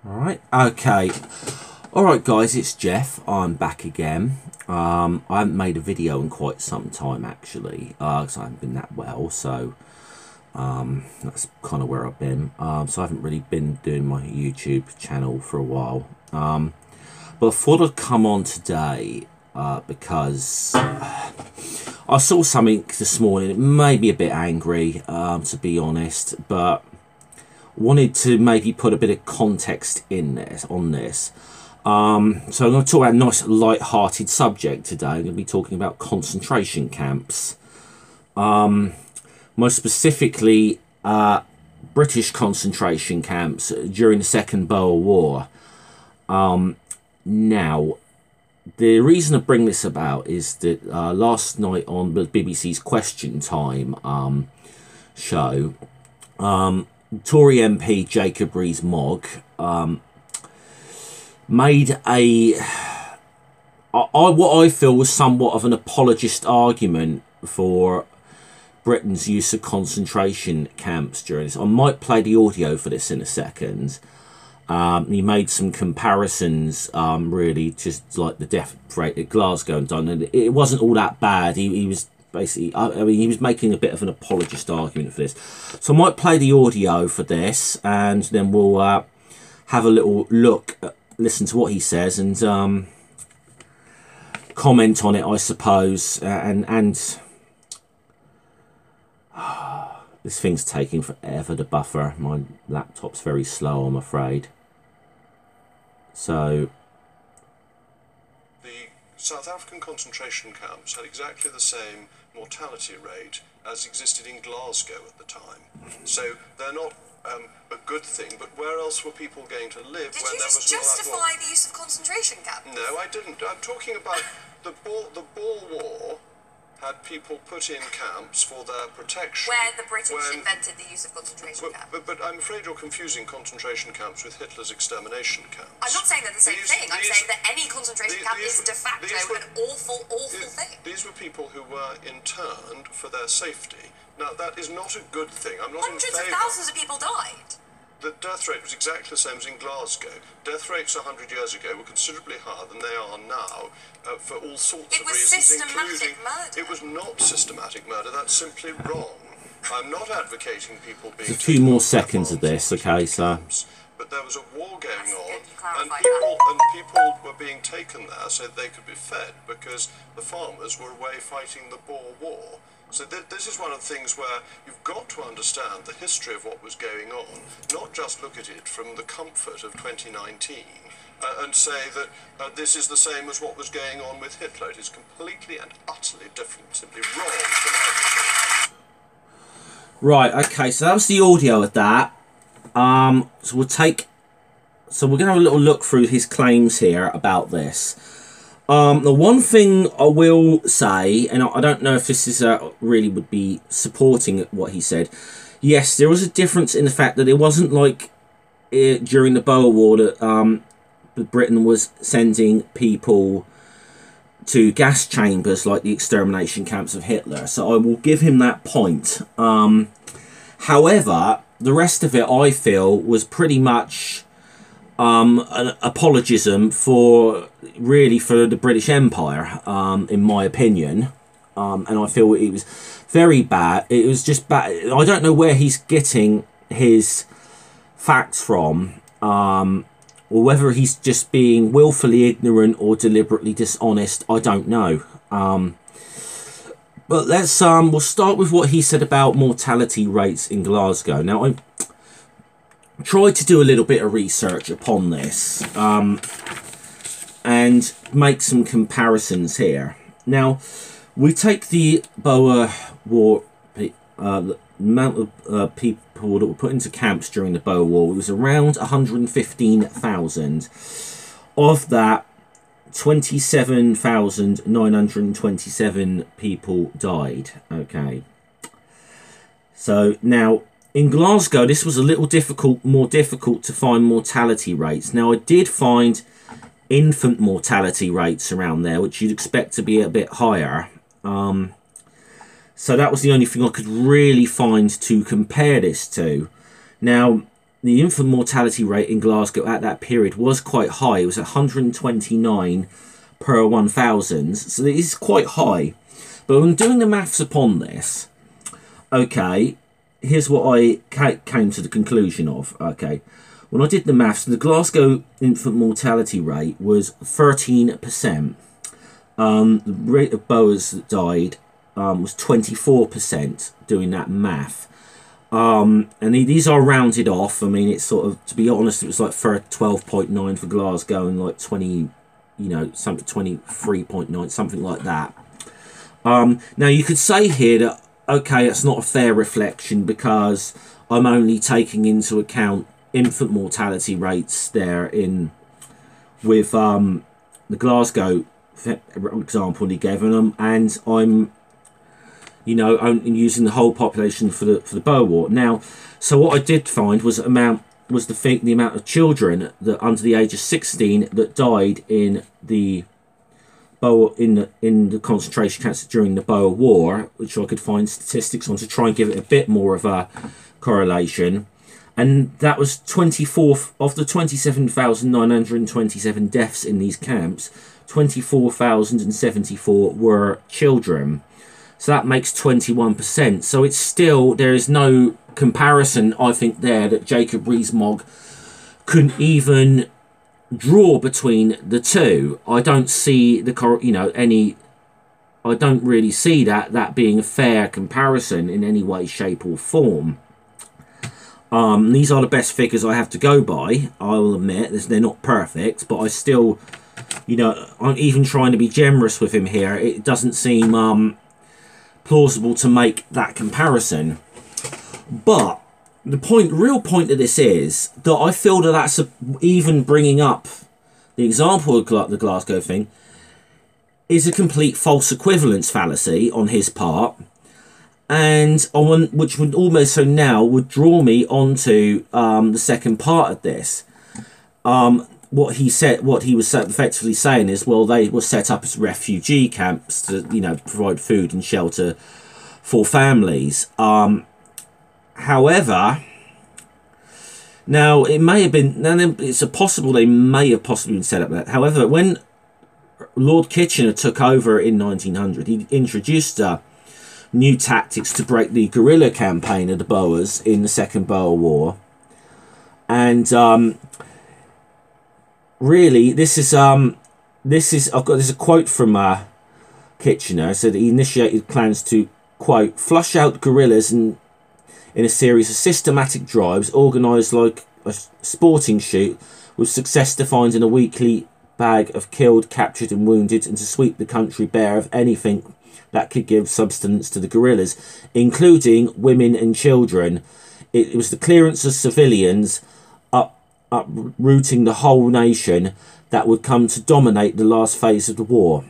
Alright, okay. Alright guys, it's Jeff. I'm back again. I haven't made a video in quite some time actually, because I haven't been that well, so that's kind of where I've been. So I haven't really been doing my YouTube channel for a while. But I thought I'd come on today because I saw something this morning. It made me a bit angry, to be honest, but wanted to maybe put a bit of context in this on this. So I'm going to talk about a nice light-hearted subject today. I'm going to be talking about concentration camps, most specifically British concentration camps during the Second Boer War. Now, the reason I bring this about is that last night on the BBC's Question Time show, Tory MP Jacob Rees-Mogg made what I feel was somewhat of an apologist argument for Britain's use of concentration camps during this. I might play the audio for this in a second. He made some comparisons, really, just like the death rate at Glasgow and done, and it wasn't all that bad. He was basically, I mean, he was making a bit of an apologist argument for this. So I might play the audio for this, and then we'll have a little look, listen to what he says, and comment on it, I suppose. This thing's taking forever to buffer. My laptop's very slow, I'm afraid. So the South African concentration camps had exactly the same mortality rate as existed in Glasgow at the time. So they're not a good thing, but where else were people going to liveId when you there just was justify the use of concentration camps? No, I didn't. I'm talking about the Boer War had people put in camps for their protection. Where the British invented the use of concentration camps. But I'm afraid you're confusing concentration camps with Hitler's extermination camps. I'm not saying they're the same thing. I'm saying that any concentration camp is de facto an awful thing. These were people who were interned for their safety. Now, that is not a good thing. I'm not Hundreds in favour. of thousands of people died. The death rate was exactly the same as in Glasgow. Death rates 100 years ago were considerably higher than they are now for all sorts of reasons. It was systematic murder. It was not systematic murder. That's simply wrong. I'm not advocating people being... there's a few more seconds of this, okay, so... But there was a war going on, and people were being taken there so they could be fed because the farmers were away fighting the Boer War. So this is one of the things where you've got to understand the history of what was going on, not just look at it from the comfort of 2019 and say that this is the same as what was going on with Hitler. It is completely and utterly different, simply wrong from everything. Right, okay, so that was the audio of that. So we're going to have a little look through his claims here about this. The one thing I will say, and I don't know if this is really would be supporting what he said. Yes, there was a difference in the fact that it wasn't like during the Boer War that Britain was sending people to gas chambers like the extermination camps of Hitler. So I will give him that point. However, the rest of it, I feel, was pretty much an apologism for the British Empire, in my opinion, and I feel it was very bad. It was just bad. I don't know where he's getting his facts from, or whether he's just being willfully ignorant or deliberately dishonest. I don't know. But let's we'll start with what he said about mortality rates in Glasgow. Now, I tried to do a little bit of research upon this and make some comparisons here. Now, we take the Boer War, the amount of people that were put into camps during the Boer War, it was around 115,000. Of that, 27,927 people died. Okay. So now, in Glasgow, this was a little more difficult to find mortality rates. Now, I did find infant mortality rates around there, which you'd expect to be a bit higher. So that was the only thing I could really find to compare this to. Now, the infant mortality rate in Glasgow at that period was quite high. It was 129 per 1,000, so it is quite high. But when doing the maths upon this, okay, here's what I came to the conclusion of. Okay, when I did the maths, the Glasgow infant mortality rate was 13%. The rate of boas that died was 24%, doing that math. And these are rounded off. I mean, it's sort of, to be honest, it was like for 12.9 for Glasgow and like 20, you know, something 23.9, something like that. Now you could say here that, okay, it's not a fair reflection because I'm only taking into account infant mortality rates there in with the Glasgow example he gave them, and I'm, you know, only using the whole population for the Boer War. Now, so what I did find was the amount of children that under the age of 16 that died in the in the concentration camps during the Boer War, which I could find statistics on to try and give it a bit more of a correlation. And that was 24 of the 27,927 deaths in these camps, 24,074 were children. So that makes 21%. So it's still, there is no comparison, I think, there that Jacob Rees-Mogg couldn't even draw between the two. I don't see the, you know, any, I don't really see that being a fair comparison in any way, shape or form. These are the best figures I have to go by, I will admit. They're not perfect, but I still, you know, I'm even trying to be generous with him here. It doesn't seem plausible to make that comparison. But the real point of this is that I feel that that's even bringing up the example of the Glasgow thing is a complete false equivalence fallacy on his part, and which would almost so now would draw me onto the second part of this. What he was effectively saying is, well, they were set up as refugee camps to, you know, provide food and shelter for families. However, now it may have been, it's possible they may have possibly been set up that. However, when Lord Kitchener took over in 1900, he introduced new tactics to break the guerrilla campaign of the Boers in the Second Boer War, and really, this is a quote from Kitchener. It said he initiated plans to, quote, flush out guerrillas in a series of systematic drives organised like a sporting shoot, with success defined in a weekly bag of killed, captured and wounded, and to sweep the country bare of anything that could give substance to the guerrillas, including women and children. It was the clearance of civilians, uprooting the whole nation, that would come to dominate the last phase of the war.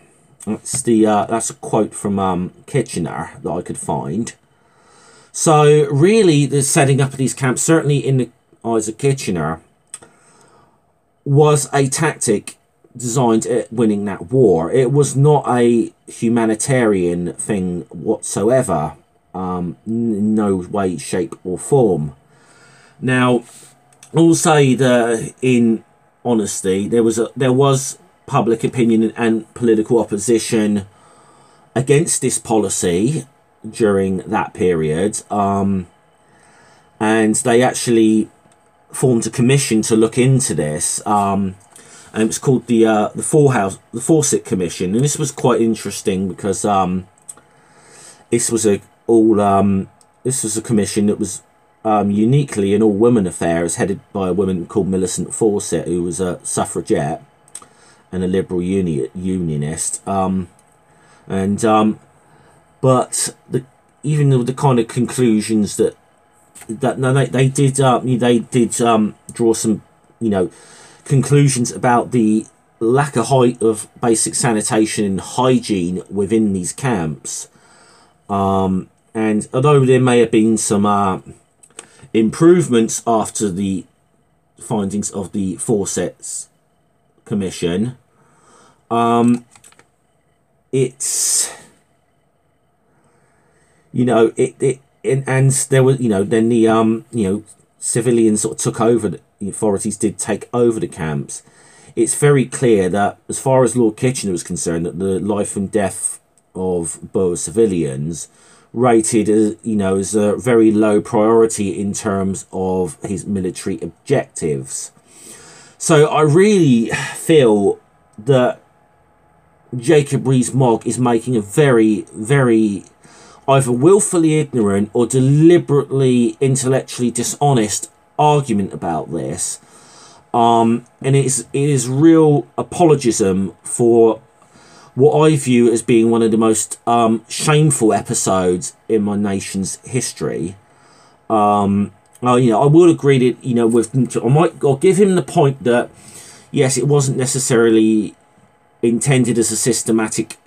That's a quote from Kitchener that I could find. So really, the setting up of these camps, certainly in the eyes of Kitchener, was a tactic designed at winning that war. It was not a humanitarian thing whatsoever, in no way, shape or form. Now, I'll say that in honesty, there was public opinion and political opposition against this policy during that period, and they actually formed a commission to look into this, and it was called the Fawcett Commission, and this was quite interesting because this was a commission that was uniquely an all-women affair. It was headed by a woman called Millicent Fawcett, who was a suffragette and a liberal unionist, but even the kind of conclusions they did draw some, you know, conclusions about the lack of basic sanitation and hygiene within these camps, and although there may have been some improvements after the findings of the Fawcett's Commission, it's, you know, and there was, you know, then the civilians sort of took over, the authorities did take over the camps, it's very clear that as far as Lord Kitchener was concerned, that the life and death of Boer civilians rated as, you know, as a very low priority in terms of his military objectives. So I really feel that Jacob Rees-Mogg is making a very, very either willfully ignorant or deliberately intellectually dishonest argument about this. And it is real apologism for what I view as being one of the most shameful episodes in my nation's history. You know, I will agree that, you know, I'll give him the point that yes, it wasn't necessarily intended as a systematic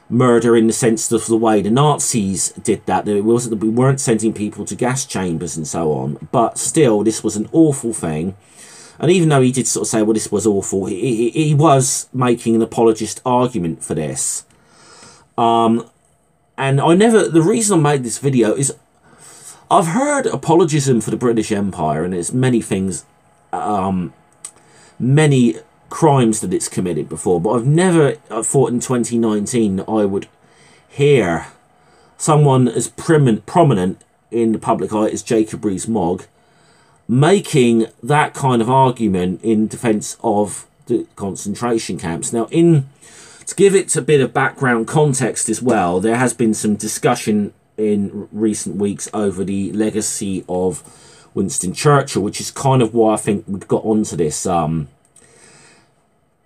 murder in the sense of the way the Nazis did that. It wasn't that we weren't sending people to gas chambers and so on, but still, this was an awful thing. And even though he did sort of say, well, this was awful, he was making an apologist argument for this. And the reason I made this video is I've heard apologism for the British Empire, and there's many things, many crimes that it's committed before, but I've never thought in 2019 that I would hear someone as prominent in the public eye as Jacob Rees-Mogg making that kind of argument in defence of the concentration camps. Now, to give it a bit of background context as well, there has been some discussion in recent weeks over the legacy of Winston Churchill, which is kind of why I think we got onto this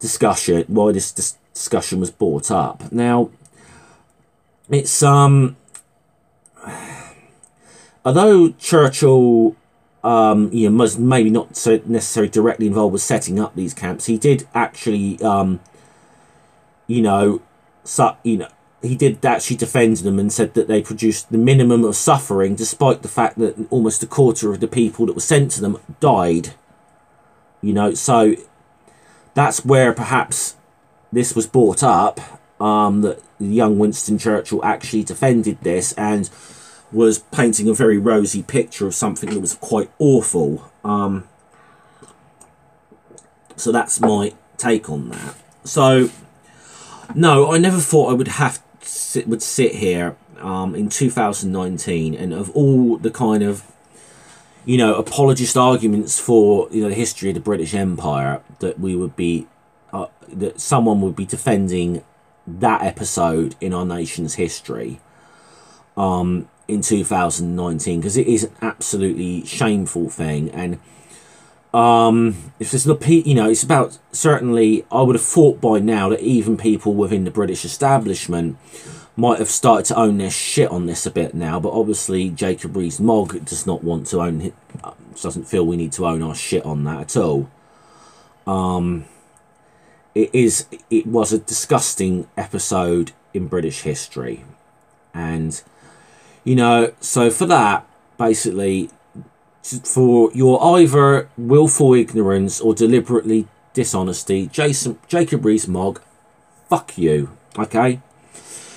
discussion, why this discussion was brought up. Now, it's although Churchill you know, was maybe not so necessarily directly involved with setting up these camps, he did actually you know, he did actually defend them and said that they produced the minimum of suffering, despite the fact that almost a quarter of the people that were sent to them died. You know, so that's where perhaps this was brought up, that young Winston Churchill actually defended this and was painting a very rosy picture of something that was quite awful. So that's my take on that. So, no, I never thought I would sit here in 2019, and of all the kind of, you know, apologist arguments for, you know, the history of the British Empire, that we would be that someone would be defending that episode in our nation's history in 2019, because it is an absolutely shameful thing. And if there's not, you know, it's about, certainly I would have thought by now that even people within the British establishment might have started to own their shit on this a bit now, but obviously Jacob Rees-Mogg does not want to own it, doesn't feel we need to own our shit on that at all. It was a disgusting episode in British history, and, you know, so for that, basically, for your either willful ignorance or deliberately dishonesty, Jacob Rees-Mogg, fuck you, okay?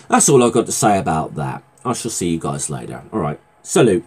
That's all I've got to say about that. I shall see you guys later. Alright, salute.